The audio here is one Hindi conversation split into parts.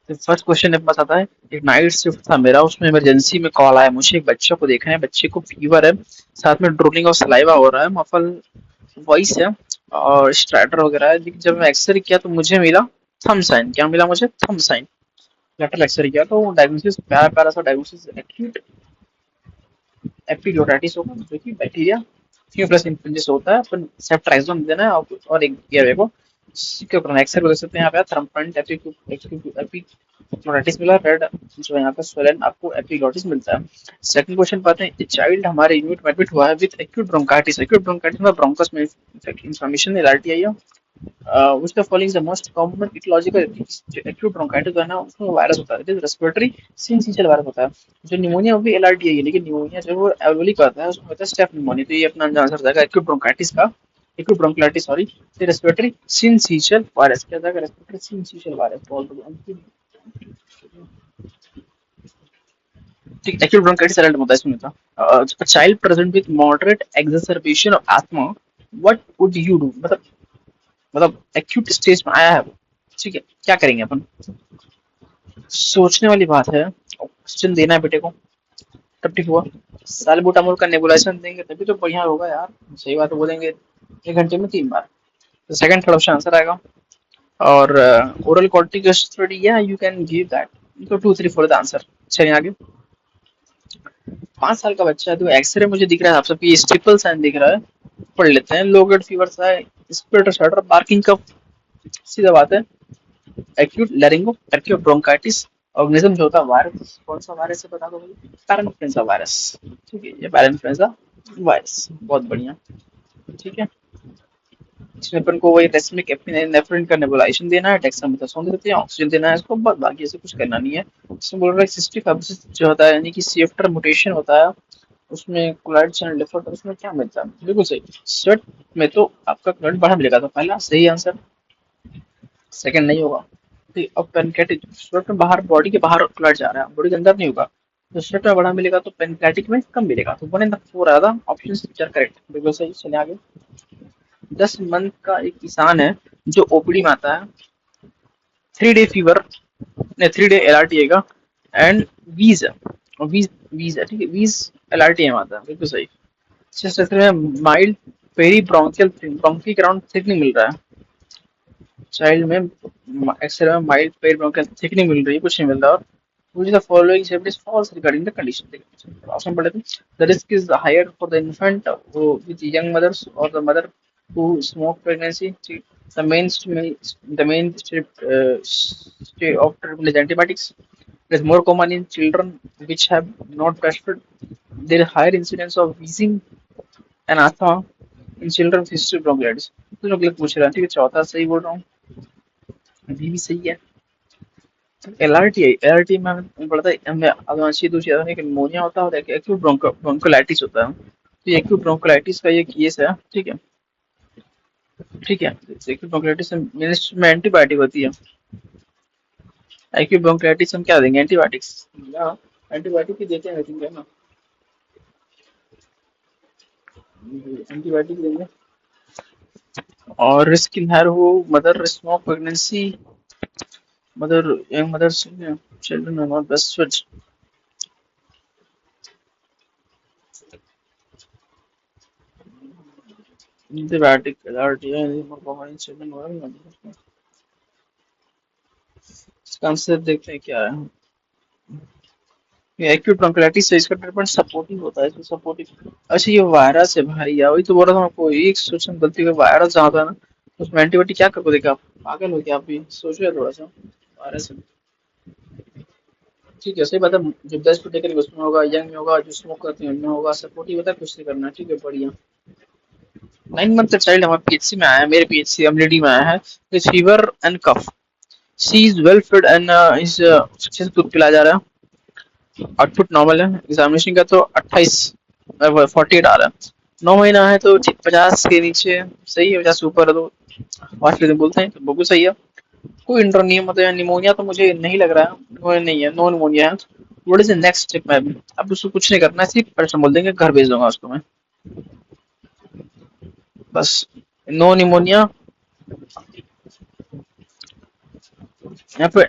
तो फर्स्ट क्वेश्चन मेरे पास आता है, एक नाइट शिफ्ट था मेरा, उसमें इमरजेंसी में कॉल आया मुझे, एक बच्चे को देखना है, बच्चे को फीवर है, साथ में ड्रोलिंग और सलाइवा हो रहा है, मफल वॉइस है और स्ट्राइडर वगैरह है। लेकिन जब मैं एक्सरे किया तो मुझे मिला थंब साइन। क्या मिला मुझे? Thumb sign. लेटर एक्सरे किया तो डायग्नोसिस प्यारा प्यारा सा डायग्नोसिस, एक्यूट एपिग्लोटाइटिस होगा, जो कि बैक्टीरिया फ्यू प्लस इन्फ्लुएंजा होता है। अपन सेफ्ट्राइजोन देना है और एक दिया मेरे को के ऊपर एक्सरे को देख सकते हैं। यहाँ पे थर्मफ्रंट एपिग्लोटाइटिस मिला, रेड जो है यहाँ पे स्वेलन आपको एपिग्लोटिस मिलता है। सेकंड क्वेश्चन पाते हैं, चाइल्ड हमारे यूनिट में एडमिट हुआ है with acute bronchitis. Acute bronchitis में ब्रोंकस में इंफ्लेमेशन एलआरटी आई है। which the following is the most common etiological acute bronchitis जो है ना, उसमें वायरस होता है, रेस्पिरेटरी सिंसिशियल वायरस होता है। जो निमोनिया वो भी एलआरटी है, लेकिन निमोनिया जो वो एल्वोली करता है उसमें होता है स्टेफ निमोनिया। तो ये अपना आंसर हो जाएगा एक्यूट ब्रोंकाइटिस का, acute bronchitis sorry, respiratory syncytial virus. क्या जाएगा? रेस्पिरेटरी सिंसिशियल वायरस बोल दो। ठीक, एक्यूट ब्रोंकाइटिस एलर्ट होता है इसमें था। a child present with moderate exacerbation of asthma, what would you do? मतलब एक्यूट स्टेज में आया है वो, ठीक है, क्या करेंगे अपन? सोचने वाली बात है। ऑक्सीजन देना है बेटे को, तब ठीक हुआ। सालबुटामोल का नेबुलाइजेशन देंगे तभी तो बढ़िया होगा यार। सही बात है, बोलेंगे 1 घंटे में 3 बार, तो सेकंड थर्ड ऑप्शन आंसर आएगा। और ओरल कॉर्टिकोस्टेरॉइड, या यू कैन गिव दैट, तो 2 3 4 द आंसर। चलिए आगे। 5 साल का बच्चा है, तो एक्सरे मुझे दिख रहा है आप सबकी स्टिपल साइन दिख रहा है, पढ़ लेते हैं। लो ग्रेड फीवर सा है, स्प्लिटर शटर बार्किंग का, सीधा बात है। Acute laryngo acute bronchitis, organism जो होता है वायरस, कौन सा वायरस है बता दो मुझे? Parainfluenza virus. ठीक है, ये पैराइन्फ्लुएंजा वायरस, बहुत बढ़िया। ठीक है, इसमें अपन को वही रेसमिक एपिनेफ्रिन का नेबुलाइजेशन देना है, डेक्सामेथासोन देते हैं, ऑक्सीजन देना है इसको, बस बाकी ऐसे कुछ करना नहीं है। इसमें बोल रहा है सिस्टिक फाइब्रोसिस जो होता है, यानी कि सीएफटर म्यूटेशन होता है, उसमें क्लोराइड चैनल डिफर, उसमें क्या मिलता है? बिल्कुल सही, स्वेट में तो आपका क्लोराइड बढ़ा मिलेगा, तो पहला सही आंसर, सेकंड नहीं होगा। ठीक, अब पेनक्रेटिक स्वेट में बाहर, बॉडी के बाहर क्लॉट जा रहा है, बॉडी के अंदर नहीं होगा, तो स्वेट में बड़ा मिलेगा तो पेनक्रेटिक में कम मिलेगा, तो 1 in 4 आएगा ऑप्शन करेक्ट, बिल्कुल सही। चलिए आगे। 10 मंथ का एक किसान है जो ओपीडी में आता है, 3 डे फीवर ने 3 डे एलआरटी आएगा, एंड वीज है, और वीज है, ठीक है, वीज एलआरटी में आता है, बिल्कुल सही। चेस्ट एक्सरे में mild peri bronchial bronchi around thickening मिल रहा है, चाइल्ड में एक्सरे में माइल्ड पेट ब्रोंकियल थिकनिंग मिल रही है, कुछ नहीं मिल रहा। और which of the following statement is false regarding the condition? Option पढ़ लेते हैं। The risk is higher for the infant with young mothers or the mother who smoke pregnancy. The main stay of treatment is antibiotics. It is more common in children which have not breastfed. There is higher incidence of wheezing and asthma in children with history of bronchitis. तो लोग पूछ रहे हैं, ठीक है, चौथा सही बोल रहा हूँ, अभी भी सही है। एलआरटी है, एलआरटी में हमें पढ़ता है, हमें आनुवंशिक दूसरी एक निमोनिया होता है और एक एक्यूट ब्रोंकोलाइटिस होता है। तो ये एक्यूट ब्रोंकोलाइटिस का ये केस है, ठीक है, ठीक है। एक्यूट ब्रोंकोलाइटिस में एंटीबायोटिक होती है। एक्यूट ब्रोंकोलाइटिस हम क्या देंगे? एंटीबायोटिक्स या एंटीबायोटिक ही देते हैं, आई थिंक, है ना, एंटीबायोटिक देंगे। और रिस्क इन हायर हो mother smoke pregnancy, mother young mother children are not best fit. Antibiotic LRT है, इसका आंसर देखते हैं क्या है। ये एक्यूट ब्रोंकाइटिस है, इसका ट्रीटमेंट सपोर्टिव होता है, इसमें सपोर्टिव। अच्छा, ये वायरस है भाई यार, वही तो बोल रहा था आपको, एक सोचना गलती का वायरस जहाँ था ना, उसमें एंटीबायोटिक क्या कर देगा? आप पागल हो क्या? आप भी सोचो थोड़ा सा, वायरस है। ठीक है, सही बात है। जो 10 टू टेकर उसमें होगा, यंग में होगा, जो स्मोक करते हैं उनमें होगा, सपोर्टिव होता है, कुछ नहीं करना। ठीक है, बढ़िया। 9 मंथ का चाइल्ड हमारे पीएचसी में आया है, मेरे पीएचसी एमडीडी में आया है, with fever and cough. She is well fit and is successful पिलाया जा रहा है, आउटपुट नॉर्मल है। एग्जामिनेशन का तो 28 48 आ रहा है। 9 महीना है तो 50 के नीचे सही है, 50 से ऊपर है तो वाच लेते बोलते हैं, तो बिल्कुल सही है। कोई इंटर नहीं है, मतलब निमोनिया तो मुझे नहीं लग रहा है, निमोनिया नहीं है, नो निमोनिया है। What is the next step ma'am? अब उसको कुछ नहीं करना है, सिर्फ पर्सन बोल देंगे, घर भेज दूंगा उसको मैं, बस। नो निमोनिया, यहाँ पे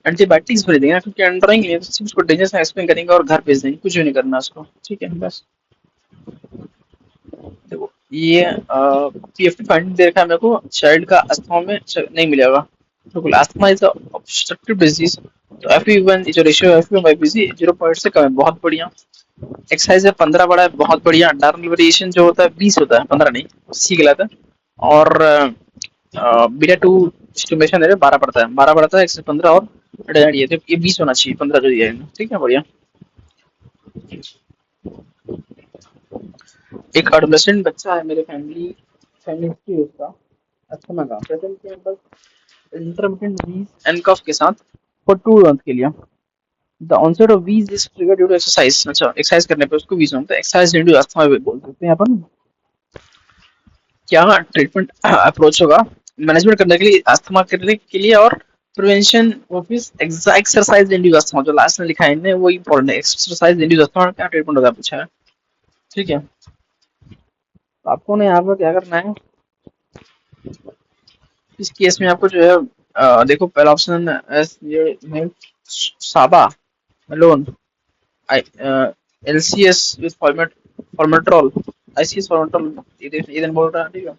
एंटीबायोटिक्स भेज देंगे ना, क्योंकि अंडरइंग नहीं है तो सिर्फ उसको डेंजर से एक्सप्लेन करेंगे और घर भेज देंगे, कुछ भी नहीं करना उसको। ठीक है बस। देखो ये पीएफटी फाइंडिंग दे रखा है मेरे को, चाइल्ड का अस्थमा में नहीं मिलेगा बिल्कुल। Asthma is obstructive disease. तो FeV1 जो रेशियो FeV1 बाई BC 0 से कम है, बहुत बढ़िया। एक्सरसाइज है 15 बड़ा है, बहुत बढ़िया। नॉर्मल वेरिएशन जो होता है 20 होता है, 15 नहीं, सी गलत है। और बीटा टू स्टिमुलेशन है 12 पड़ता है, 12 पड़ता है 115 और ये तो ये 20 होना चाहिए, 15 जो दिया है। ठीक है बढ़िया। एक एडोलेसेंट बच्चा है मेरे फैमिली फैमिली हिस्ट्री उसका अस्थमा का प्रेजेंट के बस इंटरमिटेंट वीज एंड कफ के साथ फॉर 2 मंथ के लिए। The onset of wheeze is triggered due to exercise. अच्छा एक्सरसाइज करने पे उसको वीज होता है, एक्सरसाइज इंड्यूस अस्थमा भी बोल सकते हैं अपन। क्या ट्रीटमेंट अप्रोच होगा मैनेजमेंट करने के लिए अस्थमा करने के लिए, और प्रिवेंशन ऑफ इस एक्सरसाइज इंड्यूस अस्थमा जो लास्ट में लिखा है इनने वो इंपॉर्टेंट है। एक्सरसाइज इंड्यूस अस्थमा क्या ट्रीटमेंट होगा पूछा है। ठीक है तो आपको ने यहाँ पर क्या करना है इस केस में, आपको जो है देखो पहला ऑप्शन ये साबा लोन LCS विद फॉर्मेट्रोल, ICS फॉर्मेट्रोल इधर बोल रहा है। ठीक है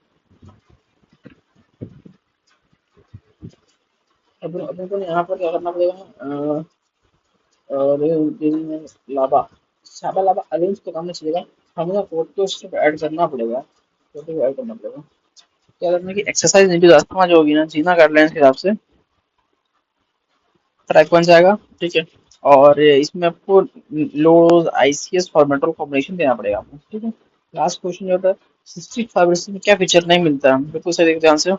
अब अपन को यहाँ पर क्या करना पड़ेगा, और लाभा साबा लाभा अरेंज तो काम नहीं चलेगा, हमें फोटो स्टेप ऐड करना पड़ेगा, फोटो ऐड करना पड़ेगा। क्या करना है कि एक्सरसाइज इंड्यूस अस्थमा जो होगी ना जीना गाइडलाइंस के हिसाब से ट्रैक बन जाएगा। ठीक है और इसमें आपको लोज ICS फॉर्मेटल कॉम्बिनेशन देना पड़ेगा आपको। ठीक है लास्ट क्वेश्चन जो होता है सिस्टिक फाइब्रोसिस में क्या फीचर नहीं मिलता है, बिल्कुल सही ध्यान से।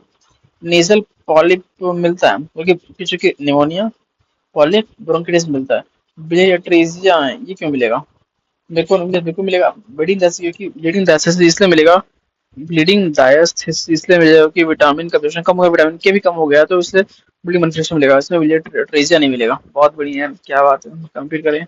नेजल पॉलिप मिलता है क्योंकि चूंकि निमोनिया पॉलिप ब्रोंकिटिस मिलता है। ब्लेटरेजिया ये क्यों मिलेगा, मेरे को मिलेगा ब्लीडिंग जैसे, क्योंकि ब्लीडिंग जैसे इसलिए मिलेगा, ब्लीडिंग डायस्थेसिस इसलिए मिलेगा कि विटामिन का प्रोडक्शन कम हो गया, विटामिन के भी कम हो गया तो इसलिए ब्लीडिंग मैनिफेस्टेशन मिलेगा, इसमें ट्रेजिया नहीं मिलेगा। बहुत बढ़िया है, क्या बात है, कंप्लीट करें।